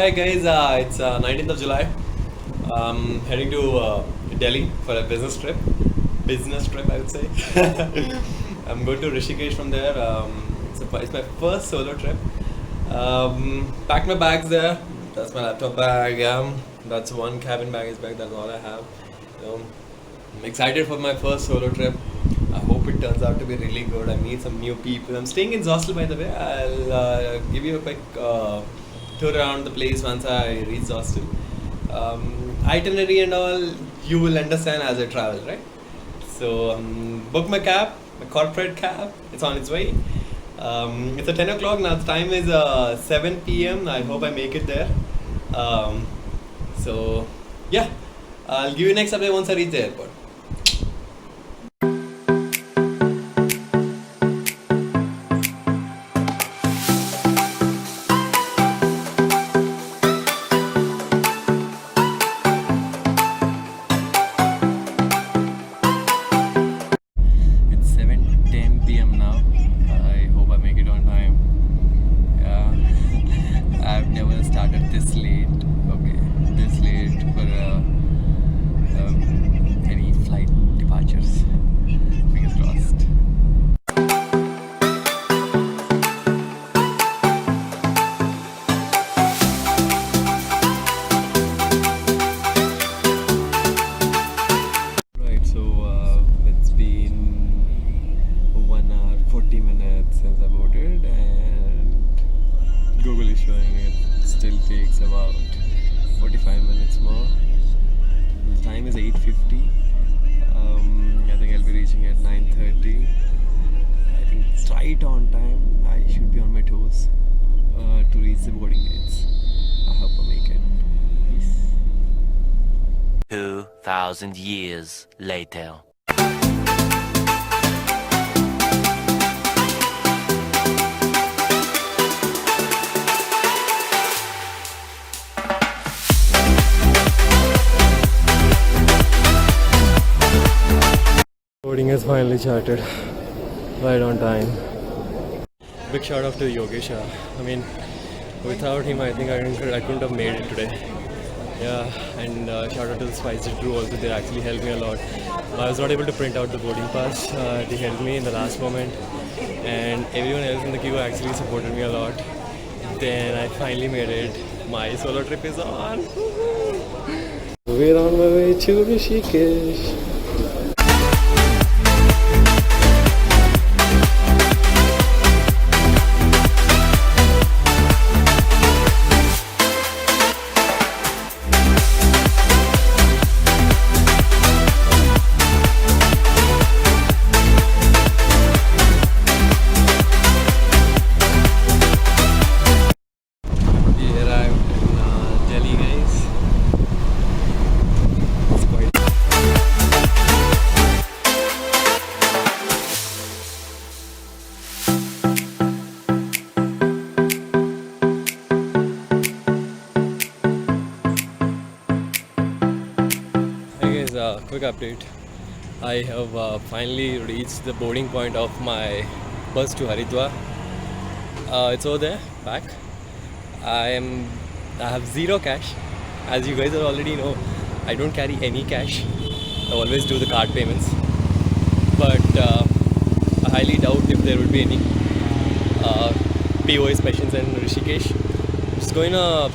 Alright guys, it's 19th of July. Heading to Delhi for a business trip. Business trip, I would say. I'm going to Rishikesh from there. It's my first solo trip. Packed my bags there. That's my laptop bag. That's one cabin baggage bag. That's all I have. I'm excited for my first solo trip. I hope it turns out to be really good. I meet some new people. I'm staying in Zostel, by the way. I'll give you a quick tour around the place once I reach Zostel. Itinerary and all, you will understand as I travel, right? So, book my cab, my corporate cab. It's on its way. It's at 10 o'clock now. The time is 7 p.m. I hope I make it there. So, yeah. I'll give you next update once I reach the airport. It's 7:10 p.m. now. I hope I make it on time. Yeah, I've never started this late. Okay, this late for any flight departures. Fingers crossed. Right, so it's been 1 hour 40 minutes since I boarded, and Google is showing it still takes about 45 minutes more. The time is 8:50. I think I'll be reaching at 9:30. I think it's right on time. I should be on my toes to reach the boarding gates. I hope I make it. Peace. 2,000 years later. Boarding has finally charted, right on time. Big shout out to Yogesh. I mean, without him, I think I couldn't have made it today. Yeah, and shout out to the Spicy crew also. They actually helped me a lot. I was not able to print out the boarding pass. They helped me in the last moment, and everyone else in the queue actually supported me a lot. Then I finally made it. My solo trip is on. We're on my way to Rishikesh. We arrived in Delhi, guys. It's quite. Hey guys, quick update. I have finally reached the boarding point of my bus to Haridwar. It's over there, back. I have zero cash. As you guys already know, I don't carry any cash. I always do the card payments. But I highly doubt if there will be any POS machines in Rishikesh. Just going to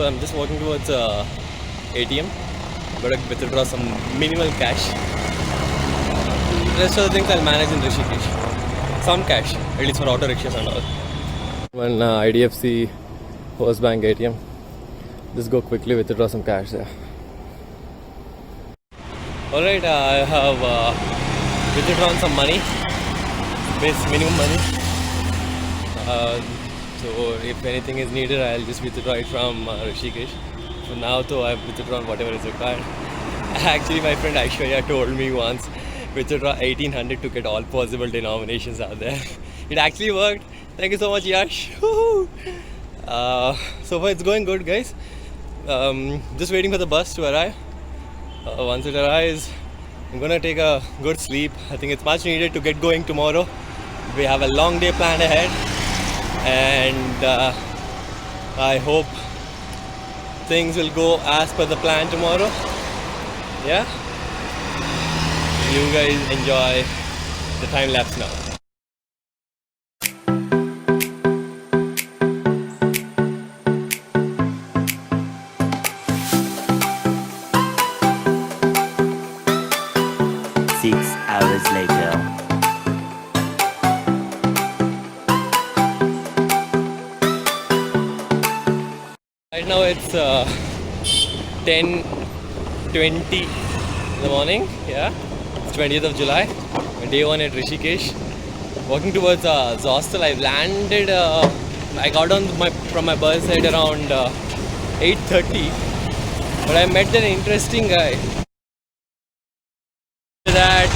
I'm just walking towards ATM. Gotta withdraw some minimal cash. Rest of the things I'll manage in Rishikesh. Some cash, at least for auto rickshaws and all. One IDFC First Bank ATM. Just go quickly withdraw some cash there. Alright, I have withdrawn some money, base minimum money. So if anything is needed, I'll just withdraw it from Rishikesh. For now, though, I've withdrawn whatever is required. Actually, my friend Aishwarya told me once, withdraw 1800 to get all possible denominations out there. It actually worked. Thank you so much, Yash. So far it's going good, guys. Just waiting for the bus to arrive. Once it arrives, I'm gonna take a good sleep. I think it's much needed to get going tomorrow. We have a long day planned ahead, and I hope things will go as per the plan tomorrow. Yeah? You guys enjoy the time lapse now. Six hours later. Right now it's 10:20 in the morning. Yeah, it's 20th of July. Day one at Rishikesh. Walking towards Zostel. I've landed. I got on from my bus at around 8:30. But I met an interesting guy. That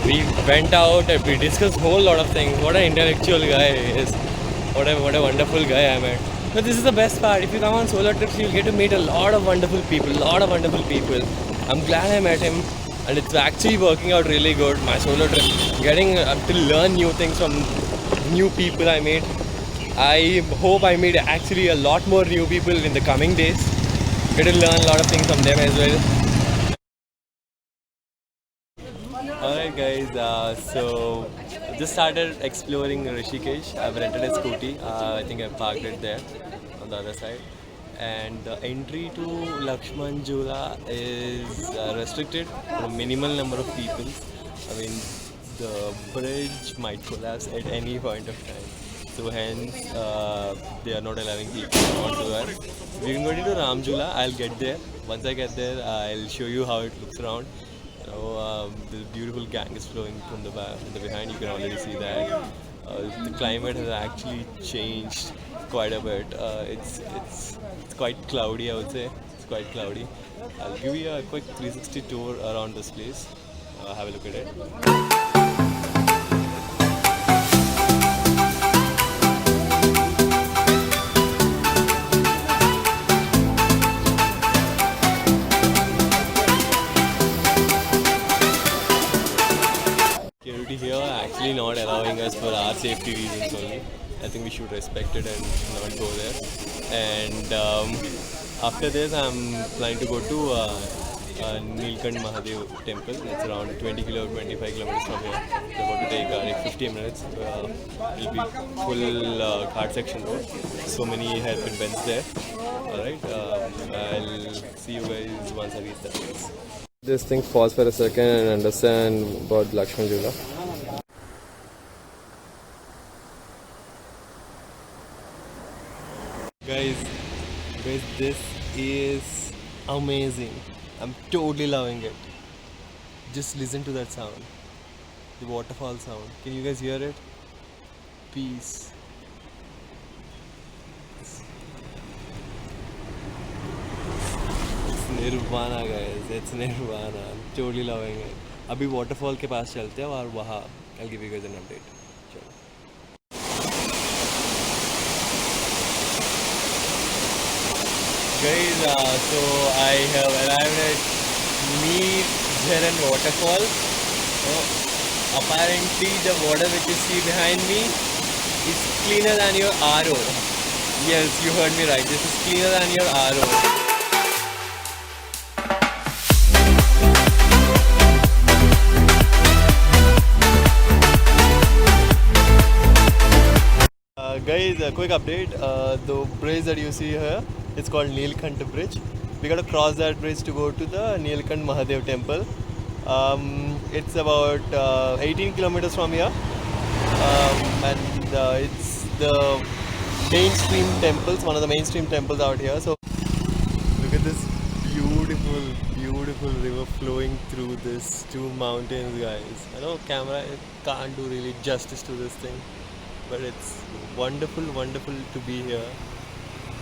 we went out and we discussed a whole lot of things. What an intellectual guy he is. What a wonderful guy I met. But this is the best part. If you come on solo trips, you'll get to meet a lot of wonderful people. I'm glad I met him, and it's actually working out really good. My solo trip, getting to learn new things from new people I meet. I hope I meet actually a lot more new people in the coming days. Get to learn a lot of things from them as well. Alright guys, so just started exploring Rishikesh. I've rented a scooty. I think I parked it there on the other side. And the entry to Lakshman Jhula is restricted for a minimal number of people. I mean, the bridge might collapse at any point of time. So hence, they are not allowing people onto that. We can go to Ram Jhula. I'll get there. Once I get there, I'll show you how it looks around. The beautiful gang is flowing from the behind. You can already see that. The climate has actually changed quite a bit. It's quite cloudy, I would say. It's quite cloudy. I'll give you a quick 360 tour around this place. Have a look at it. Security here actually not allowing us for our safety reasons only. I think we should respect it and not go there. And after this, I'm planning to go to Nilkant Mahadev temple. It's around 25 kilometers from here. It's about to take like 15 minutes. It'll be full cart section road. So many hairpin bends there. Alright, I'll see you guys once I reach that place. This thing pause for a second and understand about Lakshman Jhula. Guys, this is amazing. I'm totally loving it. Just listen to that sound. The waterfall sound. Can you guys hear it? Peace. It's nirvana, guys. It's nirvana. I'm totally loving it. अभी waterfall के पास चलते हैं और वहाँ I'll give you guys an update. चलो. Guys, so I have arrived at Neer Jharan waterfall. Apparently the water which you see behind me is cleaner than your RO. Yes, you heard me right. This is cleaner than your RO. Guys, a quick update. The bridge that you see here, it's called Nilkant Bridge. We got to cross that bridge to go to the Nilkant Mahadev temple. It's about 18 kilometers from here, and it's the mainstream temples, one of the mainstream temples out here. So look at this beautiful river flowing through these two mountains, guys. I know camera can't do really justice to this thing, but it's wonderful to be here.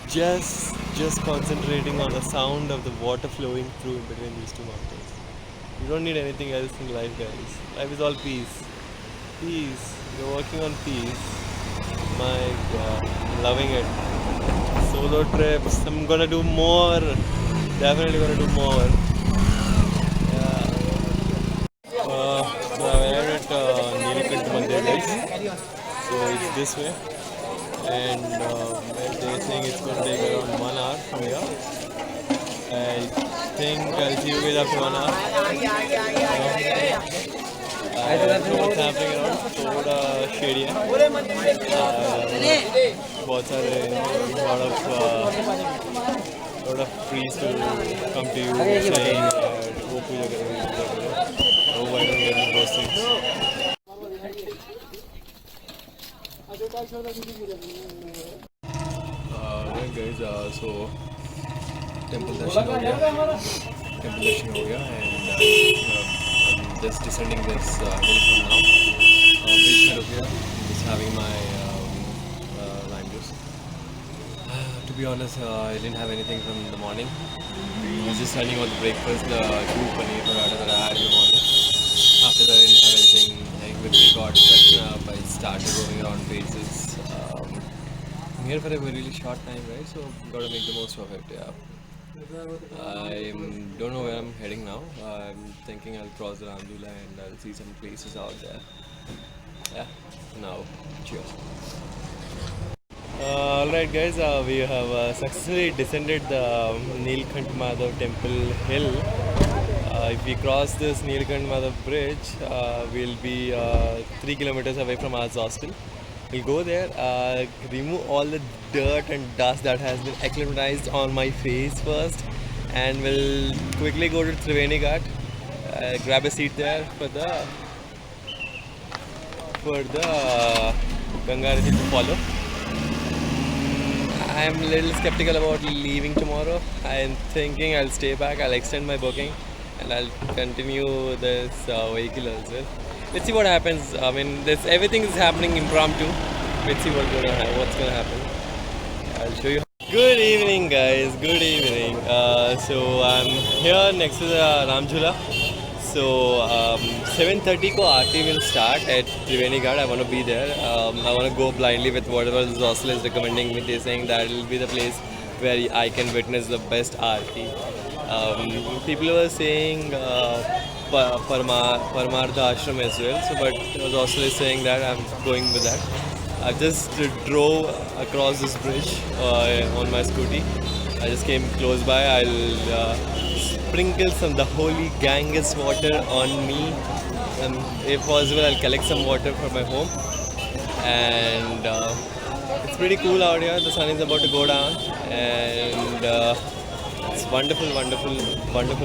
Just concentrating on the sound of the water flowing through in between these two mountains. You don't need anything else in life, guys. Life is all peace. Peace. You're working on peace. My God, I'm loving it. Solo trips. I'm gonna do more. Definitely gonna do more. Yeah. So I arrived at Nilkant Mandir, guys. So it's this way. and they're saying it's going to take around 1 hour from here. I think I'll see you guys after 1 hour. I don't know what's happening around. थोड़ा shady है. बहुत सारे lot of priests to come to you saying वो पूजा करो. Oh, I don't get those things. Right guys, so temple darshan हो गया and I'm just descending this hill from now. Bridge में रुक गया, just having my lime juice. To be honest, I didn't have anything from the morning. I was just running on the breakfast, the 2 paneer paratha that I had in the morning. After that, I didn't have anything. I quickly got freshened up. I started roaming around places. I'm here for a really short time, right? So gotta make the most of it. Yeah. I don't know where I'm heading now. I'm thinking I'll cross the Ramjula and I'll see some places out there. Yeah. Now, cheers. Alright guys, we have successfully descended the Neelkant Madhav temple hill. If we cross this Neelkant Madhav bridge, we'll be 3 kilometers away from our hostel. We'll go there, remove all the dirt and dust that has been acclimatized on my face first, and we'll quickly go to Triveni Ghat, grab a seat there for the Ganga Aarati to follow. I'm a little skeptical about leaving tomorrow. I'm thinking I'll stay back, I'll extend my booking and I'll continue this vehicle as well. Let's see what happens. I mean, everything is happening impromptu. Let's see what's going to happen. I'll show you. Good evening guys, good evening. So I'm here next to the Ramjula. So 7:30 ko aarti will start at Triveni Ghat. I want to be there. I want to go blindly with whatever the hostel is recommending me. They're saying that it will be the place where I can witness the best aarti. People were saying Paramartha Ashram as well. So, but the hostel is saying that I'm going with that. I just drove across this bridge on my scooty. I just came close by. I'll sprinkle some the holy Ganges water on me, and if possible I'll collect some water from my home. And it's pretty cool out here. The sun is about to go down, and it's wonderful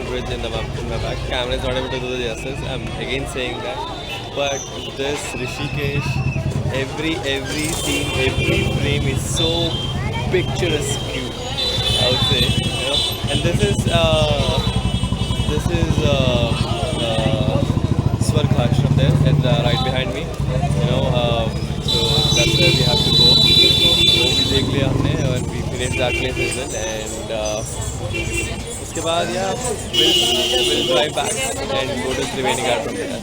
bridge in my back. Camera is not able to do the justice. I'm again saying that, but this Rishikesh, every scene, every frame is so picturesque, I would say, you know. And this is Swarg Ashram there, and right behind me, you know. So that's where we have to go. So we देख लिया हमने, and we finished that place as well. And उसके बाद we'll drive back and go to Triveni Ghat from there.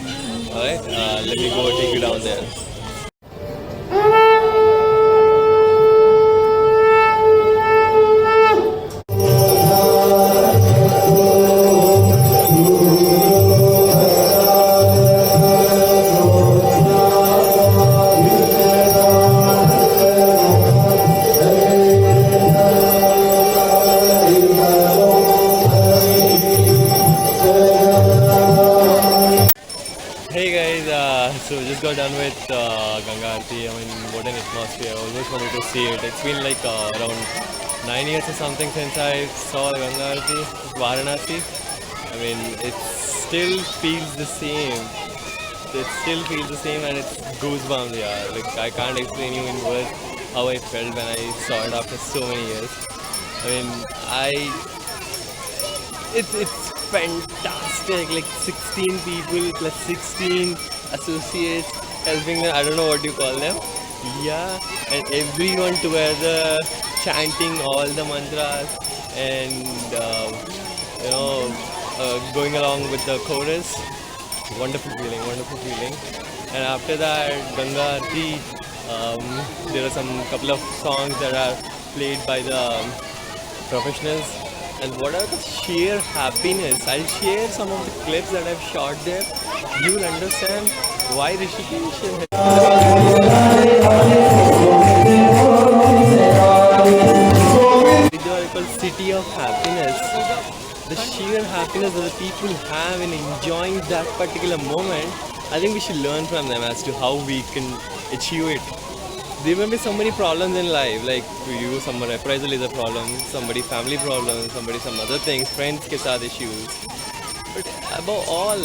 Alright, let me go take you down there. Hey guys, so just got done with Ganga Aarati. I mean, what an atmosphere. I almost wanted to see it. It's been like around 9 years or something since I saw Ganga Aarati, Varanasi. I mean, it still feels the same. It still feels the same, and it's goosebumps, yeah. Like, I can't explain you in words how I felt when I saw it after so many years. I mean, it's fantastic. Like 16 people plus 16 associates helping them. I don't know what you call them. Yeah, and everyone together chanting all the mantras and you know, going along with the chorus. Wonderful feeling. And after that, Ganga Aarati, there are some couple of songs that are played by the professionals. And what are the sheer happiness. I'll share some of the clips that I've shot there. You'll understand why Rishikesh city of happiness, the sheer happiness that the people have in enjoying that particular moment, I think we should learn from them as to how we can achieve it. There may be so many problems in life, like to you, some reprisal is a problem, somebody family problems, somebody some other things, friends ke saath issues. But above all,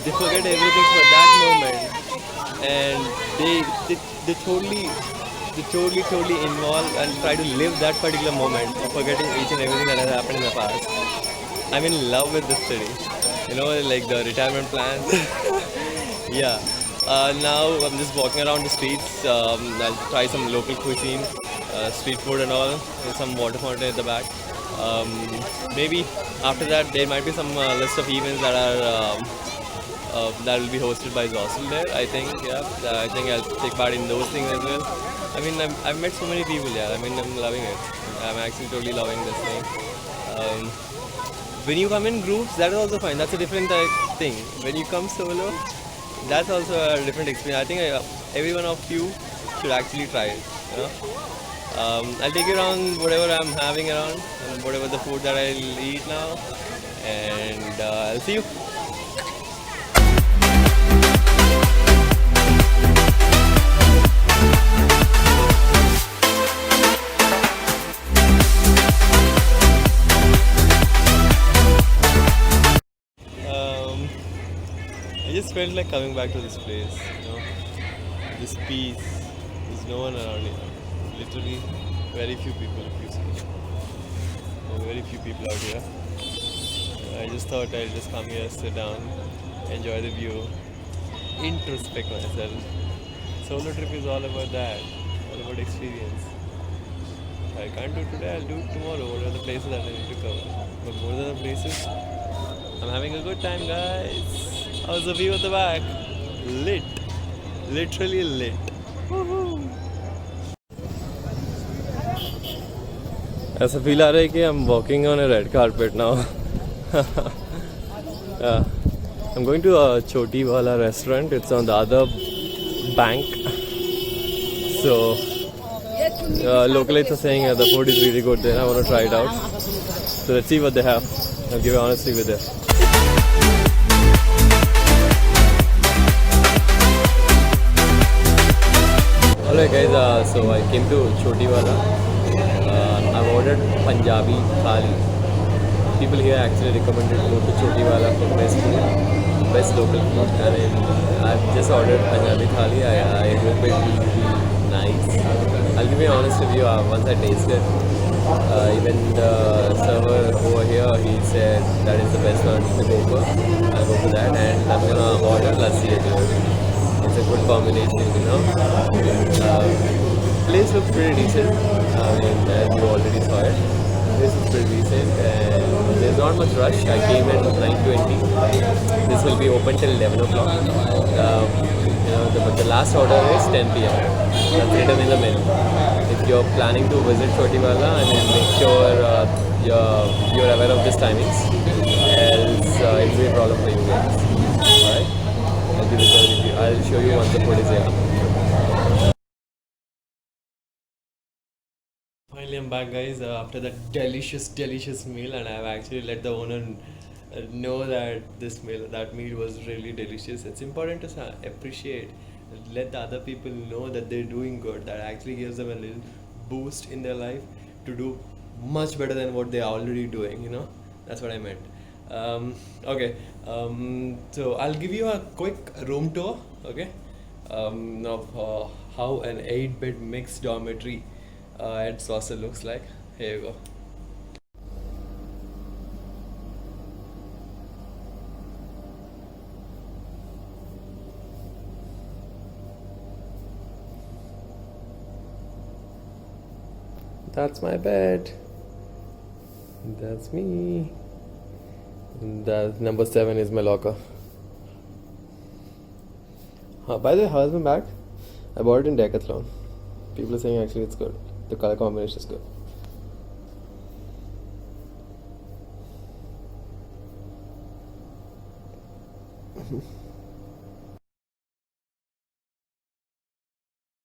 they forget everything for that moment, and they totally involve and try to live that particular moment, forgetting each and everything that has happened in the past. I'm in love with this city. You know, like the retirement plans. Yeah. Now I'm just walking around the streets. I'll try some local cuisine, street food and all. There's some water fountain at the back. Maybe after that there might be some list of events that are that will be hosted by Zossel there. I think, yeah. I think I'll take part in those things as well. I mean, I've met so many people. Yeah. I mean, I'm loving it. I'm actually totally loving this thing. When you come in groups, that is also fine. That's a different thing. When you come solo, that's also a different experience. I think every one of you should actually try it. You know? I'll take you around whatever I'm having around and whatever the food that I'll eat now, and I'll see you. I just felt like coming back to this place, you know, this peace. There's no one around here. Literally, very few people, if you see. There are very few people out here. I just thought I'll just come here, sit down, enjoy the view, introspect myself. Solo trip is all about that, all about experience. If I can't do it today, I'll do it tomorrow. What are the places that I need to cover? But more than the places, I'm having a good time, guys. How's the view at the back? Lit. Literally lit. Woohoo. ऐसा feel आ रहा है कि I'm walking on a red carpet now. Yeah. I'm going to a Choti Wala restaurant. It's on the other bank. So localites are saying the food is really good there. I want to try it out. So let's see what they have. I'll give you honestly with it. Alright guys, so I came to Choti Wala. I've ordered Punjabi thali. People here actually recommended to go to Choti Wala for best food, best local food. I mean, I've just ordered Punjabi thali. I hope it will be nice. I'll be honest with you, once I taste it, even the server over here, he said that is the best one to go for. I'll go for that, and I'm gonna order lassi as well. It's a good combination, you know. Place looks pretty decent. I mean, as you already saw it, place looks pretty decent, and there's not much rush. I came at 9:20. This will be open till 11 o'clock. You know, but the last order is 10 p.m. That's written in the menu. If you're planning to visit Choti Wala, I mean, make sure you're aware of these timings, else it will be a problem for you guys. Alright? I'll show you once the food is here. Finally, I'm back, guys, after that delicious meal, and I've actually let the owner know that that meal was really delicious. It's important to appreciate, let the other people know that they're doing good. That actually gives them a little boost in their life to do much better than what they're already doing. You know, that's what I meant. Okay, so I'll give you a quick room tour, okay, of how an 8-bed mixed dormitory at Zossel looks like. Here you go. That's my bed. That's me. That number 7 is my locker. By the way, how's my bag? I bought it in Decathlon. People are saying actually it's good. The color combination is good.